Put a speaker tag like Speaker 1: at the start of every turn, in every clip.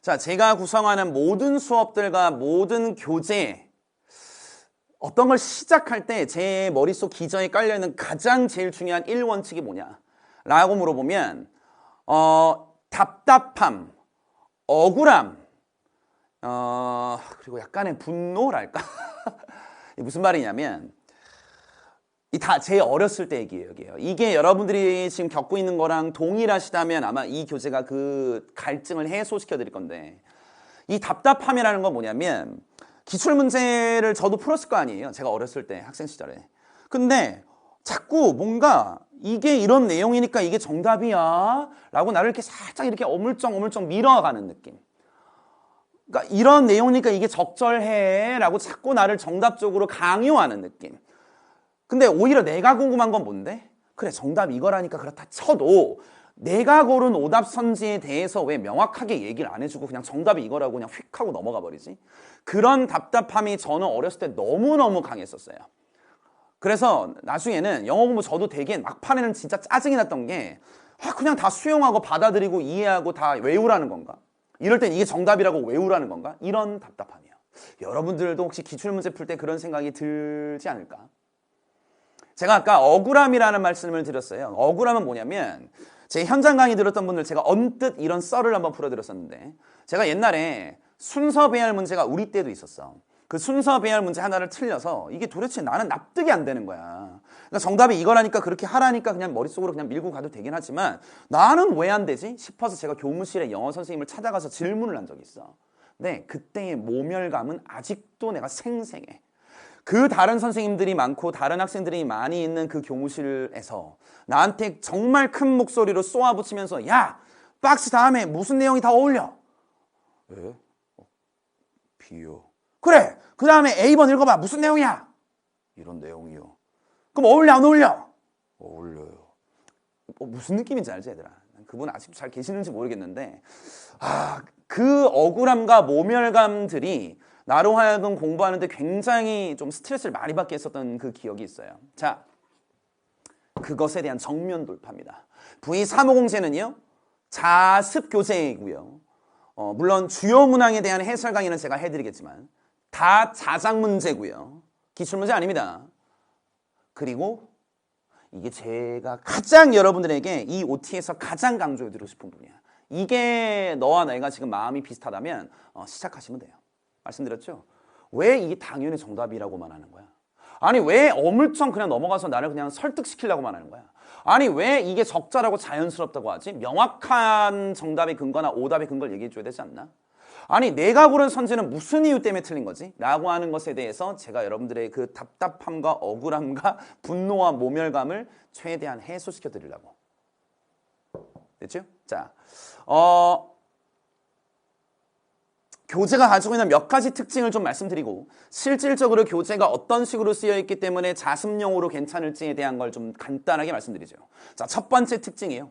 Speaker 1: 자, 제가 구성하는 모든 수업들과 모든 교재 어떤 걸 시작할 때 제 머릿속 기저에 깔려있는 가장 제일 중요한 1원칙이 뭐냐 라고 물어보면 답답함, 억울함, 그리고 약간의 분노랄까? 무슨 말이냐면 이 다 제 어렸을 때 얘기예요. 이게 여러분들이 지금 겪고 있는 거랑 동일하시다면 아마 이 교재가 그 갈증을 해소시켜 드릴 건데, 이 답답함이라는 건 뭐냐면 기출문제를 저도 풀었을 거 아니에요. 제가 어렸을 때 학생 시절에. 근데 자꾸 뭔가 이게 이런 내용이니까 이게 정답이야 라고 나를 이렇게 살짝 이렇게 어물쩡 밀어가는 느낌. 그러니까 이런 내용이니까 이게 적절해 라고 자꾸 나를 정답 쪽으로 강요하는 느낌. 근데 오히려 내가 궁금한 건 뭔데? 그래, 정답 이거라니까 그렇다 쳐도 내가 고른 오답 선지에 대해서 왜 명확하게 얘기를 안 해주고 그냥 정답이 이거라고 그냥 휙 하고 넘어가 버리지? 그런 답답함이 저는 어렸을 때 너무너무 강했었어요. 그래서 나중에는 영어 공부 저도 되게 막판에는 진짜 짜증이 났던 게 그냥 다 수용하고 받아들이고 이해하고 다 외우라는 건가? 이럴 땐 이게 정답이라고 외우라는 건가? 이런 답답함이에요. 여러분들도 혹시 기출문제 풀 때 그런 생각이 들지 않을까? 제가 아까 억울함이라는 말씀을 드렸어요. 억울함은 뭐냐면 제 현장 강의 들었던 분들 제가 언뜻 이런 썰을 한번 풀어드렸었는데, 제가 옛날에 순서 배열 문제가 우리 때도 있었어. 그 순서 배열 문제 하나를 틀려서 이게 도대체 나는 납득이 안 되는 거야. 그러니까 정답이 이거라니까 그렇게 하라니까 그냥 머릿속으로 그냥 밀고 가도 되긴 하지만 나는 왜 안 되지 싶어서 제가 교무실에 영어 선생님을 찾아가서 질문을 한 적이 있어. 근데 그때의 모멸감은 아직도 내가 생생해. 그 다른 선생님들이 많고 다른 학생들이 많이 있는 그 교무실에서 나한테 정말 큰 목소리로 쏘아붙이면서 야! 박스 다음에 무슨 내용이 다 어울려? 에? B요. 그래! 그 다음에 A번 읽어봐. 무슨 내용이야? 이런 내용이요. 그럼 어울려 안 어울려? 어울려요. 무슨 느낌인지 알지 얘들아? 그분 아직도 잘 계시는지 모르겠는데 그 억울함과 모멸감들이 나로 하여금 공부하는데 굉장히 좀 스트레스를 많이 받게 했었던 그 기억이 있어요. 자, 그것에 대한 정면 돌파입니다. V350제는요 자습 교재이고요. 물론 주요 문항에 대한 해설 강의는 제가 해드리겠지만 다 자작 문제고요. 기출 문제 아닙니다. 그리고 이게 제가 가장 여러분들에게 이 OT에서 가장 강조해드리고 싶은 부분이야. 이게 너와 내가 지금 마음이 비슷하다면 시작하시면 돼요. 말씀드렸죠? 왜 이게 당연히 정답이라고만 하는 거야? 아니 왜 어물쩡 그냥 넘어가서 나를 그냥 설득시키려고만 하는 거야? 아니 왜 이게 적절하고 자연스럽다고 하지? 명확한 정답의 근거나 오답의 근거를 얘기해 줘야 되지 않나? 아니 내가 고른 선지는 무슨 이유 때문에 틀린 거지? 라고 하는 것에 대해서 제가 여러분들의 그 답답함과 억울함과 분노와 모멸감을 최대한 해소시켜 드리려고. 됐죠? 자, 교재가 가지고 있는 몇 가지 특징을 좀 말씀드리고 실질적으로 교재가 어떤 식으로 쓰여 있기 때문에 자습용으로 괜찮을지에 대한 걸 좀 간단하게 말씀드리죠. 자, 첫 번째 특징이에요.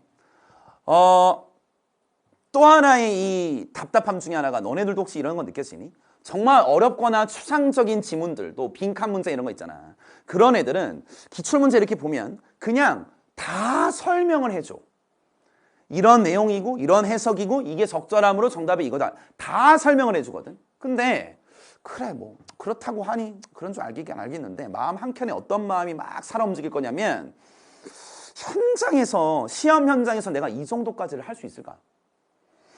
Speaker 1: 또 하나의 이 답답함 중에 하나가, 너네들도 혹시 이런 거 느꼈으니? 정말 어렵거나 추상적인 지문들, 또 빈칸 문제 이런 거 있잖아. 그런 애들은 기출문제 이렇게 보면 그냥 다 설명을 해줘. 이런 내용이고 이런 해석이고 이게 적절함으로 정답이 이거다. 다 설명을 해주거든. 근데 그래 뭐 그렇다고 하니 그런 줄 알긴 알겠는데 마음 한켠에 어떤 마음이 막 살아 움직일 거냐면, 현장에서 시험 현장에서 내가 이 정도까지를 할 수 있을까?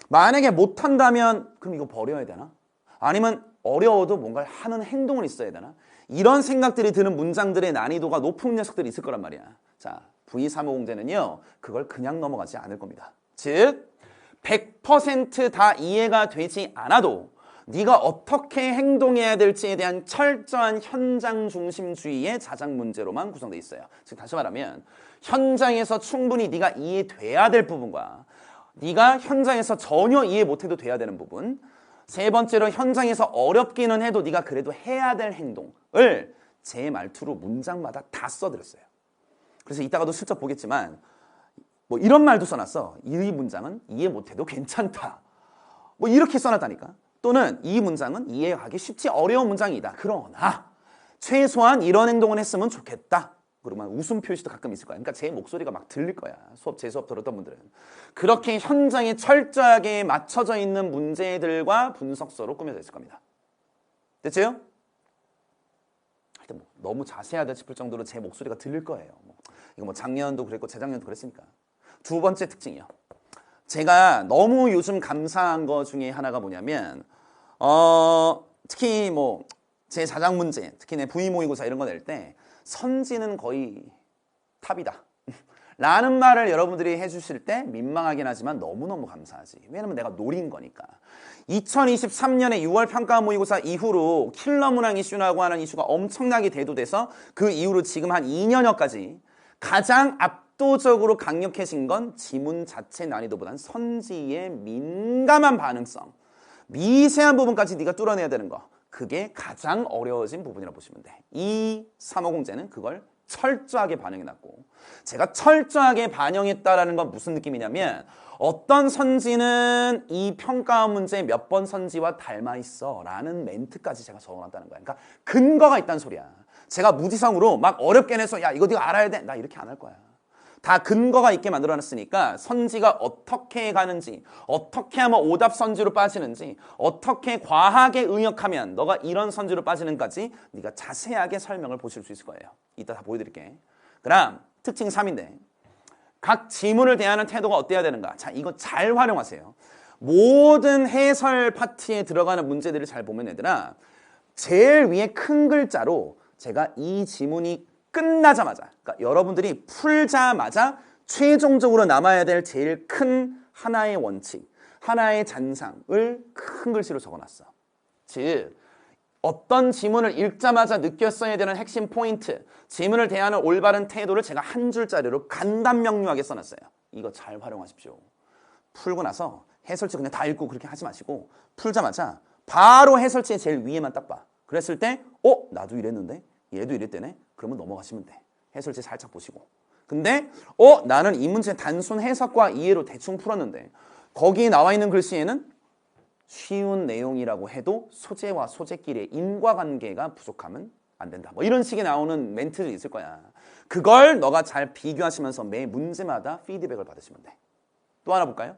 Speaker 1: 만약에 못한다면 그럼 이거 버려야 되나? 아니면 어려워도 뭔가를 하는 행동은 있어야 되나? 이런 생각들이 드는 문장들의 난이도가 높은 녀석들이 있을 거란 말이야. 자, V350제는요 그걸 그냥 넘어가지 않을 겁니다. 즉 100% 다 이해가 되지 않아도 네가 어떻게 행동해야 될지에 대한 철저한 현장 중심주의의 자작 문제로만 구성되어 있어요. 즉 다시 말하면 현장에서 충분히 네가 이해돼야 될 부분과 네가 현장에서 전혀 이해 못해도 돼야 되는 부분, 세 번째로 현장에서 어렵기는 해도 네가 그래도 해야 될 행동을 제 말투로 문장마다 다 써드렸어요. 그래서 이따가도 슬쩍 보겠지만 뭐 이런 말도 써놨어. 이 문장은 이해 못해도 괜찮다. 뭐 이렇게 써놨다니까. 또는 이 문장은 이해하기 쉽지 어려운 문장이다. 그러나 최소한 이런 행동을 했으면 좋겠다. 그러면 웃음 표시도 가끔 있을 거야. 그러니까 제 목소리가 막 들릴 거야. 제 수업 들었던 분들은. 그렇게 현장에 철저하게 맞춰져 있는 문제들과 분석서로 꾸며져 있을 겁니다. 됐죠? 하여튼 뭐 너무 자세하다 싶을 정도로 제 목소리가 들릴 거예요. 이거 뭐 작년도 그랬고 재작년도 그랬으니까. 두 번째 특징이요. 제가 너무 요즘 감사한 거 중에 하나가 뭐냐면 특히 뭐 제 자작 문제, 특히 내 부위 모의고사 이런 거 낼 때 선지는 거의 탑이다 라는 말을 여러분들이 해주실 때 민망하긴 하지만 너무너무 감사하지. 왜냐면 내가 노린 거니까. 2023년에 6월 평가 모의고사 이후로 킬러 문항 이슈라고 하는 이슈가 엄청나게 대두돼서 그 이후로 지금 한 2년여까지 가장 압도적으로 강력해진 건 지문 자체 난이도보다는 선지의 민감한 반응성, 미세한 부분까지 네가 뚫어내야 되는 거, 그게 가장 어려워진 부분이라고 보시면 돼. 이 350제는 그걸 철저하게 반영해놨고, 제가 철저하게 반영했다라는 건 무슨 느낌이냐면 어떤 선지는 이 평가 문제 몇 번 선지와 닮아있어 라는 멘트까지 제가 적어놨다는 거야. 그러니까 근거가 있다는 소리야. 제가 무지성으로 막 어렵게 내서 야 이거 네가 알아야 돼, 나 이렇게 안 할 거야. 다 근거가 있게 만들어놨으니까 선지가 어떻게 가는지, 어떻게 하면 오답 선지로 빠지는지, 어떻게 과하게 응역하면 너가 이런 선지로 빠지는까지 네가 자세하게 설명을 보실 수 있을 거예요. 이따 다 보여드릴게. 그럼 특징 3인데 각 지문을 대하는 태도가 어때야 되는가? 자, 이거 잘 활용하세요. 모든 해설 파트에 들어가는 문제들을 잘 보면 얘들아, 제일 위에 큰 글자로 제가 이 지문이 끝나자마자, 그러니까 여러분들이 풀자마자 최종적으로 남아야 될 제일 큰 하나의 원칙, 하나의 잔상을 큰 글씨로 적어놨어. 즉 어떤 지문을 읽자마자 느꼈어야 되는 핵심 포인트, 지문을 대하는 올바른 태도를 제가 한 줄짜리로 간단 명료하게 써놨어요. 이거 잘 활용하십시오. 풀고 나서 해설지 그냥 다 읽고 그렇게 하지 마시고 풀자마자 바로 해설지의 제일 위에만 딱 봐. 그랬을 때 나도 이랬는데 얘도 이랬대네? 그러면 넘어가시면 돼. 해설지 살짝 보시고. 근데 나는 이 문제 단순 해석과 이해로 대충 풀었는데 거기에 나와 있는 글씨에는 쉬운 내용이라고 해도 소재와 소재끼리의 인과관계가 부족하면 안 된다. 뭐 이런 식의 나오는 멘트들이 있을 거야. 그걸 너가 잘 비교하시면서 매 문제마다 피드백을 받으시면 돼. 또 하나 볼까요?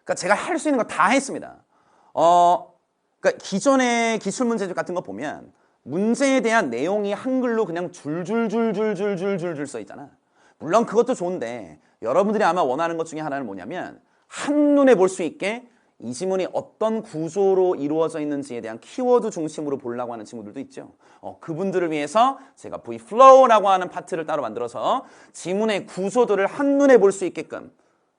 Speaker 1: 그러니까 제가 할 수 있는 거 다 했습니다. 그러니까 기존의 기출문제집 같은 거 보면 문제에 대한 내용이 한글로 그냥 줄줄줄줄줄줄줄줄 써 있잖아. 물론 그것도 좋은데 여러분들이 아마 원하는 것 중에 하나는 뭐냐면 한눈에 볼 수 있게 이 지문이 어떤 구조로 이루어져 있는지에 대한 키워드 중심으로 보려고 하는 친구들도 있죠. 그분들을 위해서 제가 Vflow라고 하는 파트를 따로 만들어서 지문의 구조들을 한눈에 볼 수 있게끔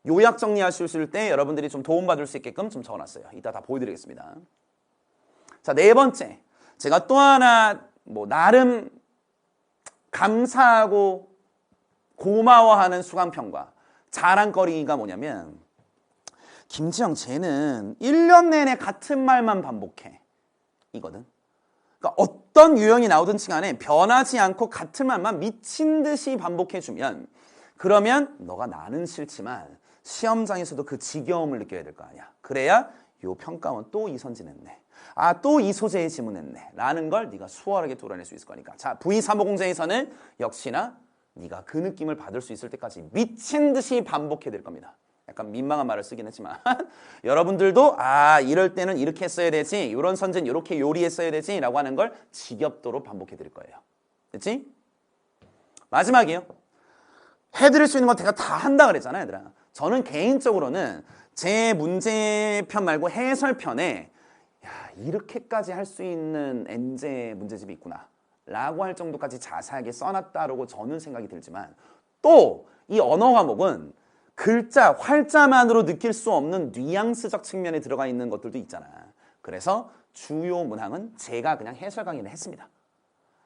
Speaker 1: 요약 정리하실 때 여러분들이 좀 도움받을 수 있게끔 좀 적어놨어요. 이따 다 보여드리겠습니다. 자, 네 번째. 제가 또 하나 나름 감사하고 고마워하는 수강평가 자랑거리가 뭐냐면 김지영 쟤는 1년 내내 같은 말만 반복해 이거든. 그러니까 어떤 유형이 나오든지 간에 변하지 않고 같은 말만 미친 듯이 반복해주면 그러면 너가 나는 싫지만 시험장에서도 그 지겨움을 느껴야 될 거 아니야. 그래야 요 평가원 또 이 선지 냈네. 또 이 소재의 지문했네 라는 걸 네가 수월하게 뚫어낼 수 있을 거니까. 자, V350제에서는 역시나 네가 그 느낌을 받을 수 있을 때까지 미친 듯이 반복해야 될 겁니다. 약간 민망한 말을 쓰긴 했지만 여러분들도 이럴 때는 이렇게 했어야 되지, 이런 선지는 이렇게 요리했어야 되지 라고 하는 걸 지겹도록 반복해 드릴 거예요. 됐지? 마지막이에요. 해드릴 수 있는 건 제가 다 한다 그랬잖아요, 얘들아. 저는 개인적으로는 제 문제편 말고 해설편에 이렇게까지 할 수 있는 엔제 문제집이 있구나 라고 할 정도까지 자세하게 써놨다라고 저는 생각이 들지만 또 이 언어 과목은 글자, 활자만으로 느낄 수 없는 뉘앙스적 측면에 들어가 있는 것들도 있잖아. 그래서 주요 문항은 제가 그냥 해설 강의를 했습니다.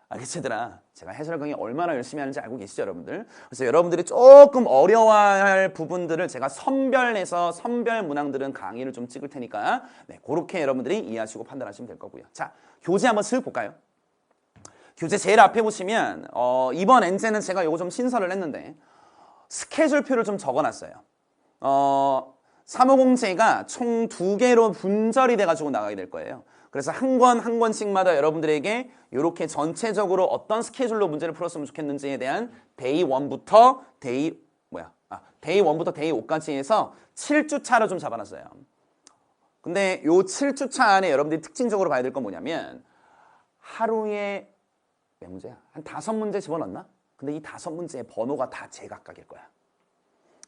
Speaker 1: 알겠지, 얘들아? 제가 해설 강의 얼마나 열심히 하는지 알고 계시죠, 여러분들? 그래서 여러분들이 조금 어려워할 부분들을 제가 선별해서 선별 문항들은 강의를 좀 찍을 테니까 그렇게 여러분들이 이해하시고 판단하시면 될 거고요. 자, 교재 한번 슥 볼까요? 교재 제일 앞에 보시면 이번 엔제는 제가 이거 좀 신설을 했는데 스케줄표를 좀 적어놨어요. 350제가 총 2개로 분절이 돼가지고 나가게 될 거예요. 그래서 한 권 한 권씩마다 여러분들에게 이렇게 전체적으로 어떤 스케줄로 문제를 풀었으면 좋겠는지에 대한 데이 1부터 데이 5까지 해서 7주차로 좀 잡아놨어요. 근데 요 7주차 안에 여러분들이 특징적으로 봐야 될 건 뭐냐면 하루에 몇 문제야? 한 5문제 집어넣나? 근데 이 5문제의 번호가 다 제각각일 거야.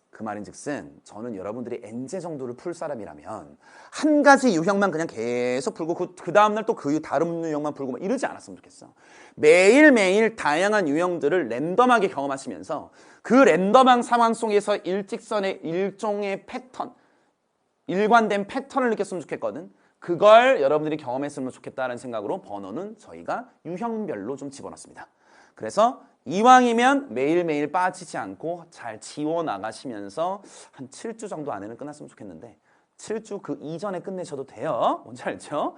Speaker 1: 그 말인즉슨 저는 여러분들이 N제 정도를 풀 사람이라면 한 가지 유형만 그냥 계속 풀고 그 다음날 또 그 다른 유형만 풀고 막 이러지 않았으면 좋겠어. 매일매일 다양한 유형들을 랜덤하게 경험하시면서 그 랜덤한 상황 속에서 일직선의 일종의 패턴, 일관된 패턴을 느꼈으면 좋겠거든. 그걸 여러분들이 경험했으면 좋겠다는 생각으로 번호는 저희가 유형별로 좀 집어넣습니다. 그래서 이왕이면 매일매일 빠지지 않고 잘 지워나가시면서 한 7주 정도 안에는 끝났으면 좋겠는데 7주 그 이전에 끝내셔도 돼요. 뭔지 알죠?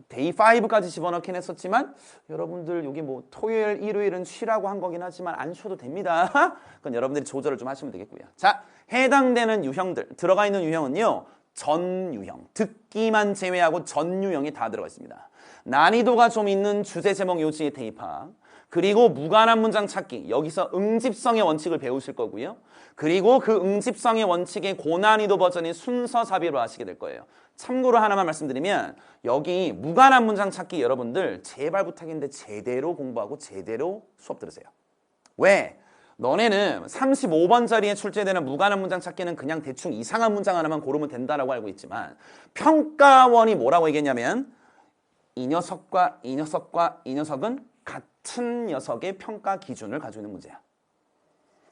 Speaker 1: 데이 5까지 집어넣긴 했었지만 여러분들 여기 뭐 토요일, 일요일은 쉬라고 한 거긴 하지만 안 쉬어도 됩니다. 그건 여러분들이 조절을 좀 하시면 되겠고요. 자, 해당되는 유형들 들어가 있는 유형은요. 전 유형, 듣기만 제외하고 전 유형이 다 들어가 있습니다. 난이도가 좀 있는 주제 제목 요지의 대입 파악, 그리고 무관한 문장 찾기, 여기서 응집성의 원칙을 배우실 거고요. 그리고 그 응집성의 원칙의 고난이도 버전인 순서 삽입을 하시게 될 거예요. 참고로 하나만 말씀드리면 여기 무관한 문장 찾기 여러분들 제발 부탁인데 제대로 공부하고 제대로 수업 들으세요. 왜? 너네는 35번 자리에 출제되는 무관한 문장 찾기는 그냥 대충 이상한 문장 하나만 고르면 된다라고 알고 있지만 평가원이 뭐라고 얘기했냐면 이 녀석과 이 녀석과 이 녀석은 같은 녀석의 평가 기준을 가지고 있는 문제야.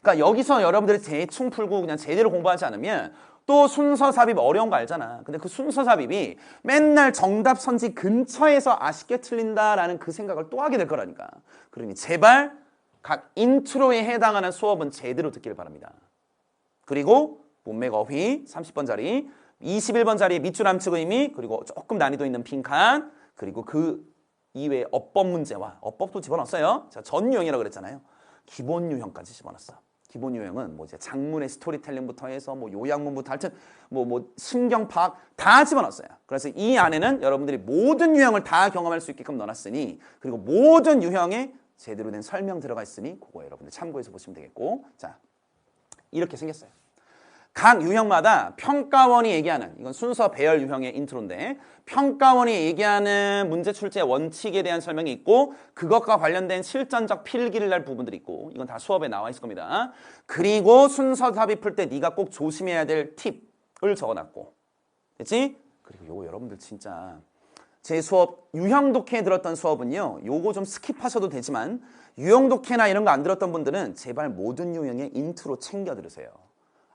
Speaker 1: 그러니까 여기서 여러분들이 대충 풀고 그냥 제대로 공부하지 않으면 또 순서 삽입 어려운 거 알잖아. 근데 그 순서 삽입이 맨날 정답 선지 근처에서 아쉽게 틀린다라는 그 생각을 또 하게 될 거라니까. 그러니 제발 각 인트로에 해당하는 수업은 제대로 듣기를 바랍니다. 그리고 문맥 어휘 30번 자리, 21번 자리 밑줄 암축 의미, 그리고 조금 난이도 있는 빈칸, 그리고 그 이외에 어법 문제와 어법도 집어넣었어요. 제가 전 유형이라고 그랬잖아요. 기본 유형까지 집어넣었어. 기본 유형은 뭐 이제 장문의 스토리텔링부터 해서 뭐 요약문부터 하여튼 뭐 심경 파악 다 집어넣었어요. 그래서 이 안에는 여러분들이 모든 유형을 다 경험할 수 있게끔 넣어놨으니 그리고 모든 유형에 제대로 된 설명 들어가 있으니 그거 여러분들 참고해서 보시면 되겠고, 자 이렇게 생겼어요. 각 유형마다 평가원이 얘기하는, 이건 순서 배열 유형의 인트로인데 평가원이 얘기하는 문제 출제 원칙에 대한 설명이 있고 그것과 관련된 실전적 필기를 낼 부분들이 있고 이건 다 수업에 나와 있을 겁니다. 그리고 순서 삽입할 때 네가 꼭 조심해야 될 팁을 적어놨고, 됐지? 그리고 요거 여러분들 진짜 제 수업 유형 독해 들었던 수업은요, 요거 좀 스킵하셔도 되지만 유형 독해나 이런 거 안 들었던 분들은 제발 모든 유형의 인트로 챙겨 들으세요.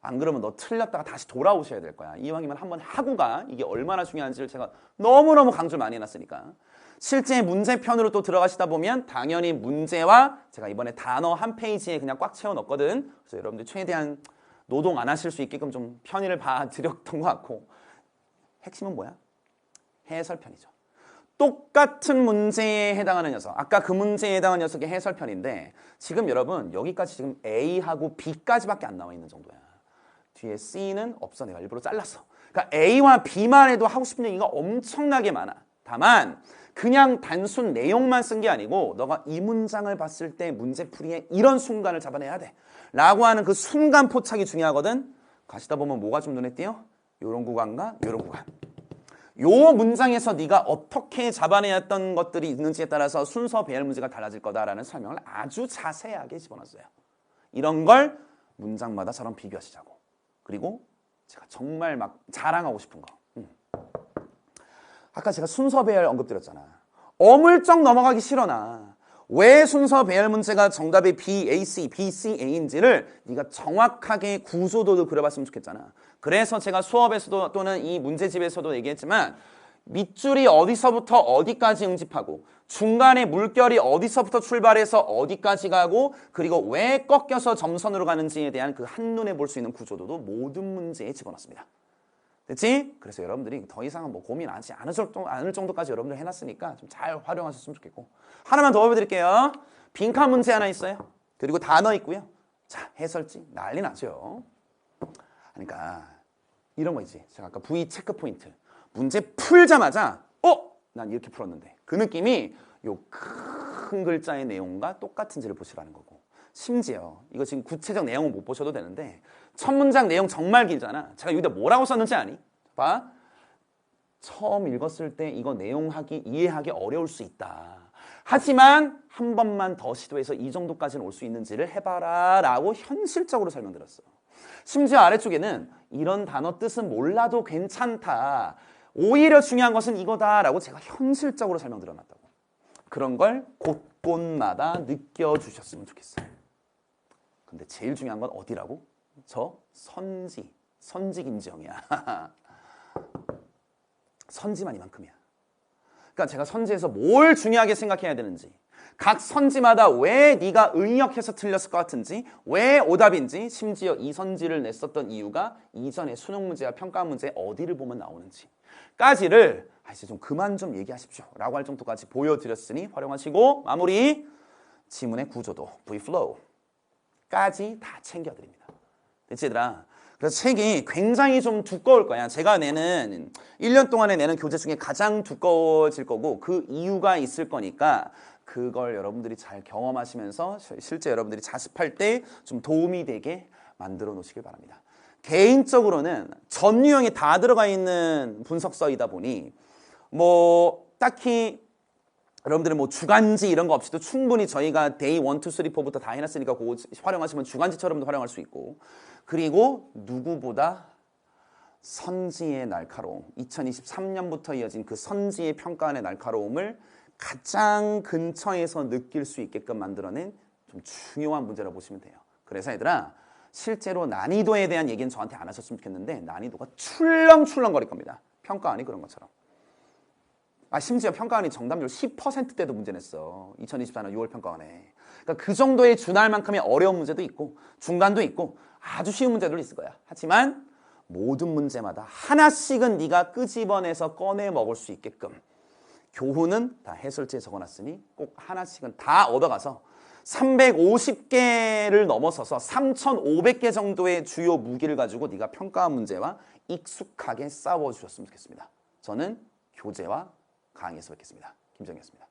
Speaker 1: 안 그러면 너 틀렸다가 다시 돌아오셔야 될 거야. 이왕이면 한번 하고 가. 이게 얼마나 중요한지를 제가 너무너무 강조를 많이 해놨으니까. 실제 문제편으로 또 들어가시다 보면 당연히 문제와 제가 이번에 단어 한 페이지에 그냥 꽉 채워 넣었거든. 그래서 여러분들 최대한 노동 안 하실 수 있게끔 좀 편의를 봐드렸던 것 같고, 핵심은 뭐야? 해설편이죠. 똑같은 문제에 해당하는 녀석, 아까 그 문제에 해당하는 녀석의 해설편인데 지금 여러분 여기까지 지금 A하고 B까지밖에 안 나와 있는 정도야. 뒤에 C는 없어. 내가 일부러 잘랐어. 그러니까 A와 B만 해도 하고 싶은 얘기가 엄청나게 많아. 다만 그냥 단순 내용만 쓴 게 아니고 너가 이 문장을 봤을 때 문제풀이에 이런 순간을 잡아내야 돼 라고 하는 그 순간 포착이 중요하거든. 가시다 보면 뭐가 좀 눈에 띄어? 요런 구간과 요런 구간. 요 문장에서 네가 어떻게 잡아내었던 것들이 있는지에 따라서 순서 배열 문제가 달라질 거다라는 설명을 아주 자세하게 집어넣었어요. 이런 걸 문장마다 저랑 비교하시자고. 그리고 제가 정말 막 자랑하고 싶은 거. 아까 제가 순서 배열 언급드렸잖아. 어물쩍 넘어가기 싫어 나. 왜 순서 배열 문제가 정답이 B, A, C, B, C, A인지를 네가 정확하게 구조도도 그려봤으면 좋겠잖아. 그래서 제가 수업에서도 또는 이 문제집에서도 얘기했지만 밑줄이 어디서부터 어디까지 응집하고 중간에 물결이 어디서부터 출발해서 어디까지 가고 그리고 왜 꺾여서 점선으로 가는지에 대한 그 한눈에 볼 수 있는 구조도도 모든 문제에 집어넣습니다. 됐지? 그래서 여러분들이 더 이상은 뭐 고민하지 않을 정도까지 여러분들 해놨으니까 좀 잘 활용하셨으면 좋겠고, 하나만 더 보여드릴게요. 빈칸 문제 하나 있어요. 그리고 단어 있고요. 자, 해설지 난리 나죠. 그러니까 이런 거 있지. 제가 아까 V 체크 포인트 문제 풀자마자 난 이렇게 풀었는데 그 느낌이 요 큰 글자의 내용과 똑같은지를 보시라는 거고 심지어 이거 지금 구체적 내용은 못 보셔도 되는데 첫 문장 내용 정말 길잖아. 제가 여기다 뭐라고 썼는지 아니? 봐. 처음 읽었을 때 이거 이해하기 어려울 수 있다. 하지만 한 번만 더 시도해서 이 정도까지는 올 수 있는지를 해봐라 라고 현실적으로 설명드렸어. 심지어 아래쪽에는 이런 단어 뜻은 몰라도 괜찮다. 오히려 중요한 것은 이거다 라고 제가 현실적으로 설명드려놨다고. 그런 걸 곳곳마다 느껴주셨으면 좋겠어요. 근데 제일 중요한 건 어디라고? 저 선지 김지영이야. 선지만 이만큼이야. 그러니까 제가 선지에서 뭘 중요하게 생각해야 되는지, 각 선지마다 왜 네가 의역해서 틀렸을 것 같은지, 왜 오답인지, 심지어 이 선지를 냈었던 이유가 이전에 수능 문제와 평가 문제 어디를 보면 나오는지까지를 이제 좀 그만 좀 얘기하십시오 라고 할 정도까지 보여드렸으니 활용하시고 마무리 지문의 구조도 Vflow까지 다 챙겨드립니다. 됐지 얘들아? 그래서 책이 굉장히 좀 두꺼울 거야. 제가 내는 1년 동안에 내는 교재 중에 가장 두꺼워질 거고 그 이유가 있을 거니까 그걸 여러분들이 잘 경험하시면서 실제 여러분들이 자습할 때 좀 도움이 되게 만들어 놓으시길 바랍니다. 개인적으로는 전 유형이 다 들어가 있는 분석서이다 보니 뭐 딱히 여러분들은 뭐 주간지 이런 거 없이도 충분히 저희가 데이 1, 2, 3, 4부터 다 해놨으니까 그거 활용하시면 주간지처럼도 활용할 수 있고 그리고 누구보다 선지의 날카로움 2023년부터 이어진 그 선지의 평가안의 날카로움을 가장 근처에서 느낄 수 있게끔 만들어낸 좀 중요한 문제라고 보시면 돼요. 그래서 얘들아 실제로 난이도에 대한 얘기는 저한테 안 하셨으면 좋겠는데 난이도가 출렁출렁거릴 겁니다. 평가안이 그런 것처럼. 심지어 평가안이 정답률 10%대도 문제 냈어. 2024년 6월 평가안에. 그러니까 그 정도에 준할 만큼의 어려운 문제도 있고 중간도 있고 아주 쉬운 문제들도 있을 거야. 하지만 모든 문제마다 하나씩은 네가 끄집어내서 꺼내 먹을 수 있게끔 교훈은 다 해설지에 적어놨으니 꼭 하나씩은 다 얻어가서 350개를 넘어서서 3,500개 정도의 주요 무기를 가지고 네가 평가한 문제와 익숙하게 싸워주셨으면 좋겠습니다. 저는 교재와 강의에서 뵙겠습니다. 김정희였습니다.